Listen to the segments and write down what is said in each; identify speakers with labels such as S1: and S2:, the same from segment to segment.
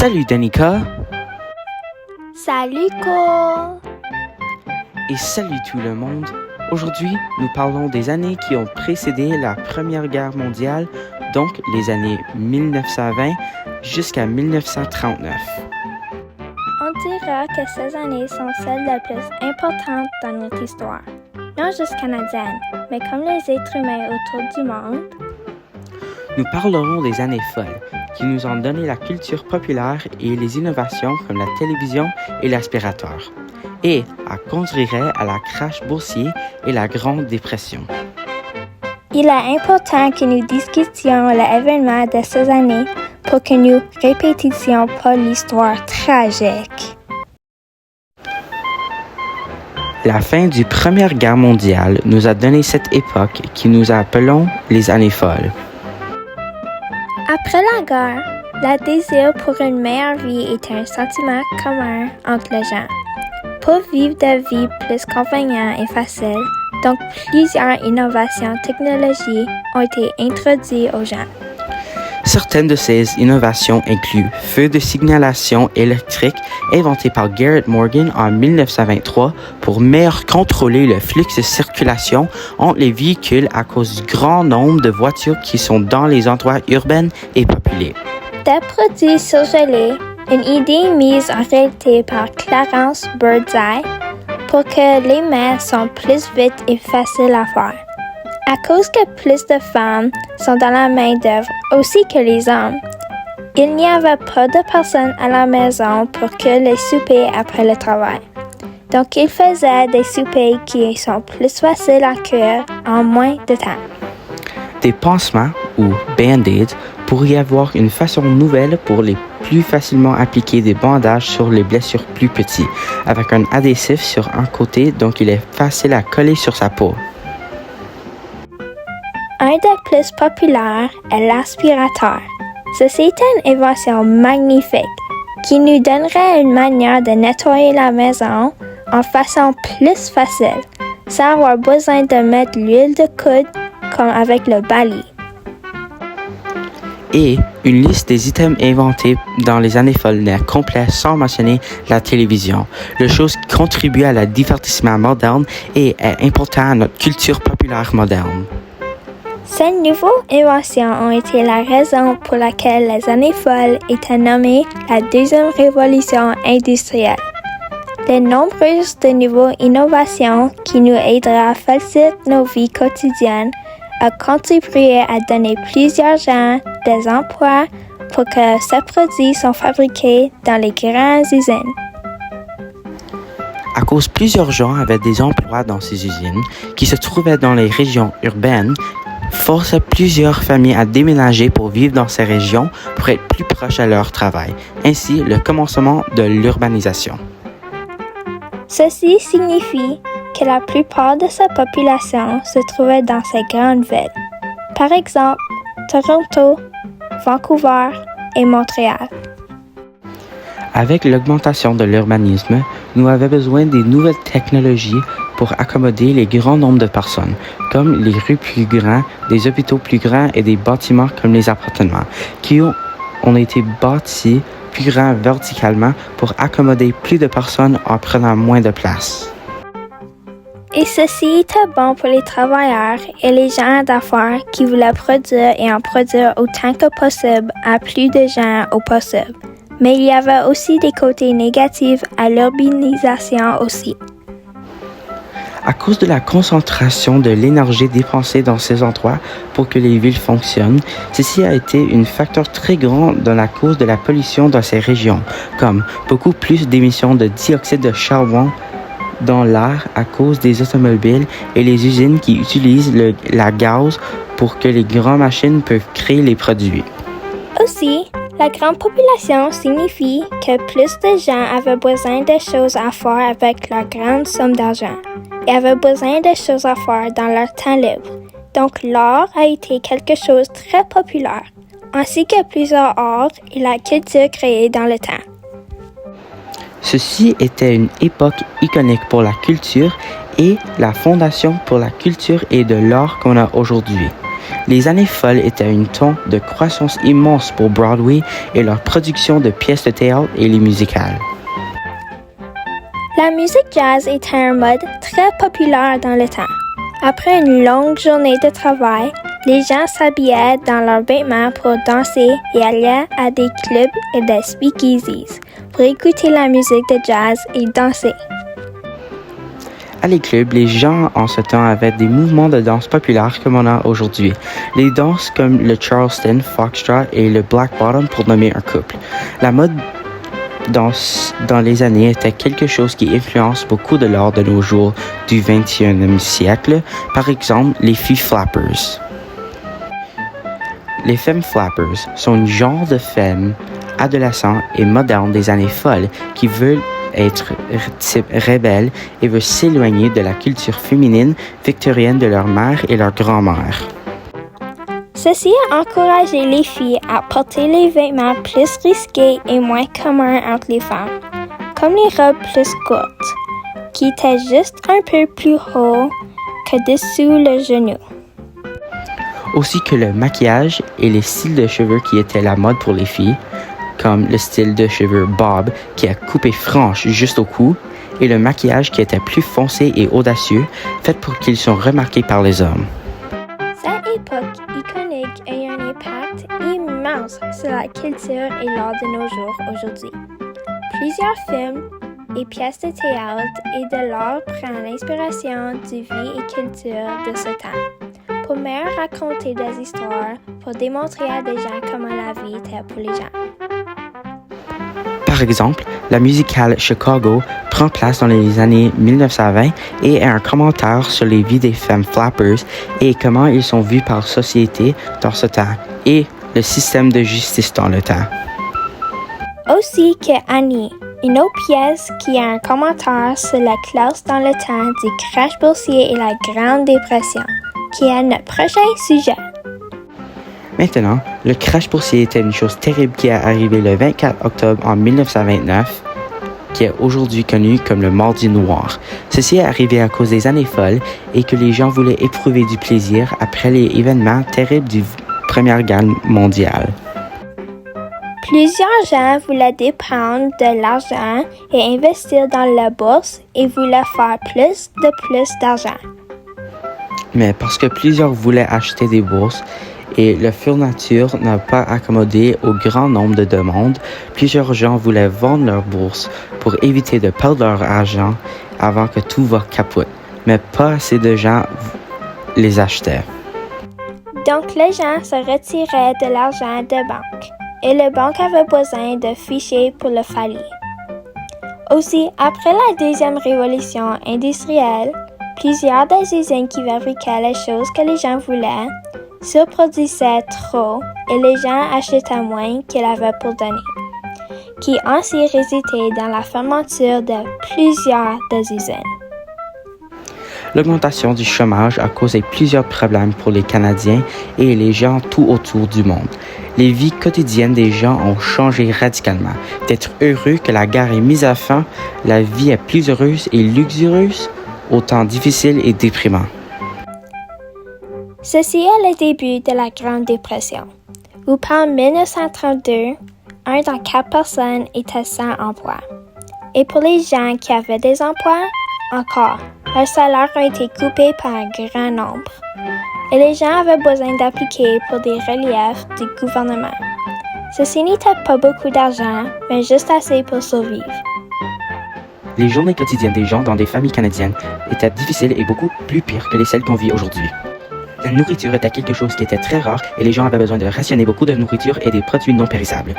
S1: Salut Danica!
S2: Salut Cole!
S1: Et salut tout le monde! Aujourd'hui, nous parlons des années qui ont précédé la Première Guerre mondiale, donc les années 1920 jusqu'à 1939.
S2: On dira que ces années sont celles les plus importantes dans notre histoire, non juste canadienne, mais comme les êtres humains autour du monde.
S1: Nous parlerons des années folles, qui nous ont donné la culture populaire et les innovations comme la télévision et l'aspirateur, et à contribuer à la crash boursier et la Grande Dépression.
S2: Il est important que nous discutions l'événement de ces années pour que nous répétissions pas l'histoire tragique.
S1: La fin du Première Guerre mondiale nous a donné cette époque qui nous appelons les années folles.
S2: Après la guerre, le désir pour une meilleure vie était un sentiment commun entre les gens. Pour vivre des vies plus convenientes et faciles, donc plusieurs innovations technologiques ont été introduites aux gens.
S1: Certaines de ces innovations incluent feux de signalisation électrique inventé par Garrett Morgan en 1923 pour mieux contrôler le flux de circulation entre les véhicules à cause du grand nombre de voitures qui sont dans les endroits urbains et peuplés.
S2: Des produits surgelés, une idée mise en réalité par Clarence Birdseye pour que les mains sont plus vite et faciles à faire. À cause que plus de femmes sont dans la main-d'œuvre aussi que les hommes, il n'y avait pas de personnes à la maison pour que les soupers après le travail. Donc, ils faisaient des soupers qui sont plus faciles à cuire en moins de temps.
S1: Des pansements ou band-aids pourraient avoir une façon nouvelle pour les plus facilement appliquer des bandages sur les blessures plus petites, avec un adhésif sur un côté donc il est facile à coller sur sa peau.
S2: Un des plus populaires est l'aspirateur. Ceci est une invention magnifique qui nous donnerait une manière de nettoyer la maison en façon plus facile, sans avoir besoin de mettre l'huile de coude comme avec le balai.
S1: Et une liste des items inventés dans les années folles n'est complète sans mentionner la télévision, le chose qui contribue à la divertissement moderne et est important à notre culture populaire moderne.
S2: Ces nouvelles inventions ont été la raison pour laquelle les années folles étaient nommées la deuxième révolution industrielle. De nombreuses de nouvelles innovations qui nous aideront à faciliter nos vies quotidiennes ont contribué à donner plusieurs gens des emplois pour que ces produits soient fabriqués dans les grandes usines.
S1: À cause plusieurs gens avaient des emplois dans ces usines qui se trouvaient dans les régions urbaines, forçait plusieurs familles à déménager pour vivre dans ces régions pour être plus proches à leur travail, ainsi le commencement de l'urbanisation.
S2: Ceci signifie que la plupart de sa population se trouvait dans ces grandes villes, par exemple Toronto, Vancouver et Montréal.
S1: Avec l'augmentation de l'urbanisme, nous avions besoin des nouvelles technologies pour accommoder les grands nombres de personnes, comme les rues plus grandes, des hôpitaux plus grands et des bâtiments comme les appartements, qui ont été bâtis plus grands verticalement pour accommoder plus de personnes en prenant moins de place.
S2: Et ceci était bon pour les travailleurs et les gens d'affaires qui voulaient produire et en produire autant que possible à plus de gens au possible. Mais il y avait aussi des côtés négatifs à l'urbanisation aussi.
S1: À cause de la concentration de l'énergie dépensée dans ces endroits pour que les villes fonctionnent, ceci a été un facteur très grand dans la cause de la pollution dans ces régions, comme beaucoup plus d'émissions de dioxyde de charbon dans l'air à cause des automobiles et les usines qui utilisent la gaz pour que les grandes machines peuvent créer les produits.
S2: Aussi, la grande population signifie que plus de gens avaient besoin de choses à faire avec leur grande somme d'argent et avaient besoin de choses à faire dans leur temps libre. Donc, l'art a été quelque chose de très populaire, ainsi que plusieurs arts et la culture créée dans le temps.
S1: Ceci était une époque iconique pour la culture et la fondation pour la culture et de l'art qu'on a aujourd'hui. Les années folles étaient un temps de croissance immense pour Broadway et leur production de pièces de théâtre et les musicales.
S2: La musique jazz était un mode très populaire dans le temps. Après une longue journée de travail, les gens s'habillaient dans leurs vêtements pour danser et allaient à des clubs et des speakeasies pour écouter la musique de jazz et danser.
S1: À les clubs, les gens en ce temps avaient des mouvements de danse populaires comme on a aujourd'hui. Les danses comme le Charleston, Foxtrot et le Black Bottom pour nommer un couple. La mode danse dans les années était quelque chose qui influence beaucoup de l'art de nos jours du 21e siècle. Par exemple, les filles flappers. Les femmes flappers sont un genre de femmes adolescents et modernes des années folles qui veulent être type rebelles et veulent s'éloigner de la culture féminine victorienne de leur mère et leur grand-mère.
S2: Ceci a encouragé les filles à porter les vêtements plus risqués et moins communs entre les femmes, comme les robes plus courtes, qui étaient juste un peu plus haut que dessous le genou.
S1: Aussi que le maquillage et les styles de cheveux qui étaient la mode pour les filles, comme le style de cheveux bob qui a coupé franche juste au cou, et le maquillage qui était plus foncé et audacieux, fait pour qu'ils soient remarqués par les hommes.
S2: Cette époque iconique a eu un impact immense sur la culture et l'art de nos jours aujourd'hui. Plusieurs films et pièces de théâtre et de l'art prennent l'inspiration du vie et culture de ce temps, pour mieux raconter des histoires, pour démontrer à des gens comment la vie était pour les gens.
S1: Par exemple, la musicale Chicago prend place dans les années 1920 et est un commentaire sur les vies des femmes flappers et comment ils sont vus par la société dans ce temps et le système de justice dans le temps.
S2: Aussi que Annie, une autre pièce qui a un commentaire sur la classe dans le temps du crash boursier et la Grande Dépression, qui est notre prochain sujet.
S1: Maintenant, le crash boursier était une chose terrible qui est arrivée le 24 octobre en 1929, qui est aujourd'hui connu comme le Mardi Noir. Ceci est arrivé à cause des années folles et que les gens voulaient éprouver du plaisir après les événements terribles du Première Guerre mondiale.
S2: Plusieurs gens voulaient déprendre de l'argent et investir dans la bourse et voulaient faire plus d'argent.
S1: Mais parce que plusieurs voulaient acheter des bourses et la fourniture n'a pas accommodé au grand nombre de demandes, plusieurs gens voulaient vendre leurs bourses pour éviter de perdre leur argent avant que tout va capote. Mais pas assez de gens les achetaient.
S2: Donc les gens se retiraient de l'argent de banque et les banques avaient besoin de fichiers pour le faillir. Aussi, après la deuxième révolution industrielle, plusieurs des usines qui fabriquaient les choses que les gens voulaient surproduisaient trop et les gens achetaient moins qu'ils avaient pour donner, qui ainsi résultait dans la fermeture de plusieurs des usines.
S1: L'augmentation du chômage a causé plusieurs problèmes pour les Canadiens et les gens tout autour du monde. Les vies quotidiennes des gens ont changé radicalement. D'être heureux que la guerre est mise à fin, la vie est plus heureuse et luxurieuse, autant difficile et déprimant.
S2: Ceci est le début de la Grande Dépression, où par 1932, 1 dans 4 personnes était sans emploi. Et pour les gens qui avaient des emplois, encore, leur salaire a été coupé par un grand nombre. Et les gens avaient besoin d'appliquer pour des reliefs du gouvernement. Ceci n'était pas beaucoup d'argent, mais juste assez pour survivre.
S1: Les journées quotidiennes des gens dans des familles canadiennes étaient difficiles et beaucoup plus pires que celles qu'on vit aujourd'hui. La nourriture était quelque chose qui était très rare et les gens avaient besoin de rationner beaucoup de nourriture et des produits non périssables.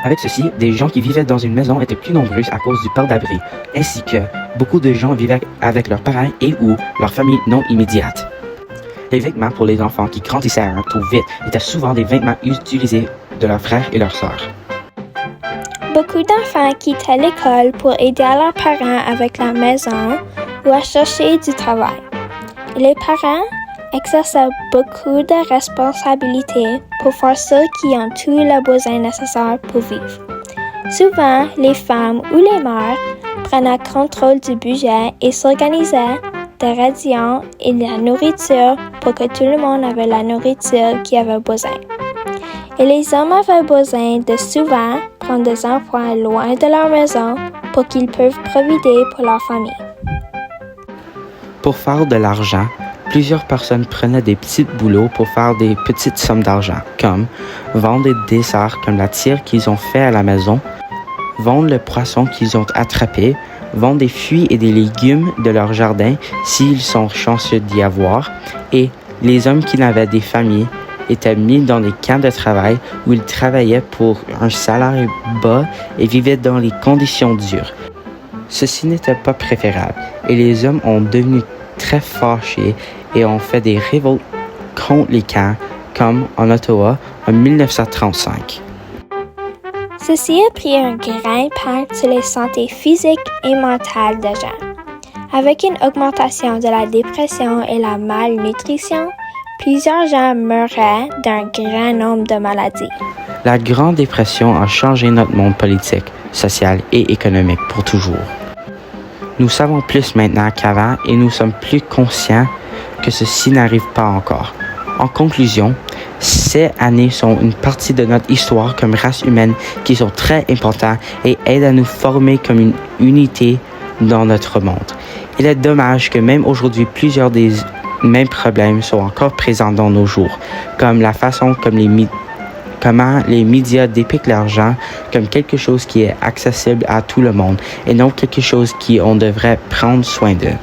S1: Avec ceci, des gens qui vivaient dans une maison étaient plus nombreux à cause du port d'abri, ainsi que beaucoup de gens vivaient avec leurs parents et ou leur famille non immédiate. Les vêtements pour les enfants qui grandissaient à un taux vite étaient souvent des vêtements utilisés de leurs frères et leurs sœurs.
S2: Beaucoup d'enfants quittaient l'école pour aider leurs parents avec la maison ou à chercher du travail. Les parents exerçaient beaucoup de responsabilités pour faire ceux qui ont tout le besoin nécessaire pour vivre. Souvent, les femmes ou les mères prenaient contrôle du budget et s'organisaient des radiants et de la nourriture pour que tout le monde avait la nourriture qu'il avait besoin. Et les hommes avaient besoin de souvent prendre des enfants loin de leur maison pour qu'ils puissent profiter pour leur famille.
S1: Pour faire de l'argent, plusieurs personnes prenaient des petits boulots pour faire des petites sommes d'argent, comme vendre des desserts comme la tire qu'ils ont fait à la maison, vendre le poisson qu'ils ont attrapé, vendre des fruits et des légumes de leur jardin s'ils sont chanceux d'y avoir, et les hommes qui n'avaient des familles étaient mis dans des camps de travail où ils travaillaient pour un salaire bas et vivaient dans les conditions dures. Ceci n'était pas préférable et les hommes ont devenu très fâchés et ont fait des révoltes contre les camps, comme en Ottawa en 1935.
S2: Ceci a pris un grand impact sur les santé physique et mentale des gens. Avec une augmentation de la dépression et la malnutrition, plusieurs gens meuraient d'un grand nombre de maladies.
S1: La Grande Dépression a changé notre monde politique, social et économique pour toujours. Nous savons plus maintenant qu'avant et nous sommes plus conscients que ceci n'arrive pas encore. En conclusion, ces années sont une partie de notre histoire comme race humaine qui sont très importantes et aident à nous former comme une unité dans notre monde. Il est dommage que même aujourd'hui, plusieurs des mêmes problèmes sont encore présents dans nos jours, comme la façon comment les médias dépictent l'argent comme quelque chose qui est accessible à tout le monde et non quelque chose qu'on devrait prendre soin d'eux.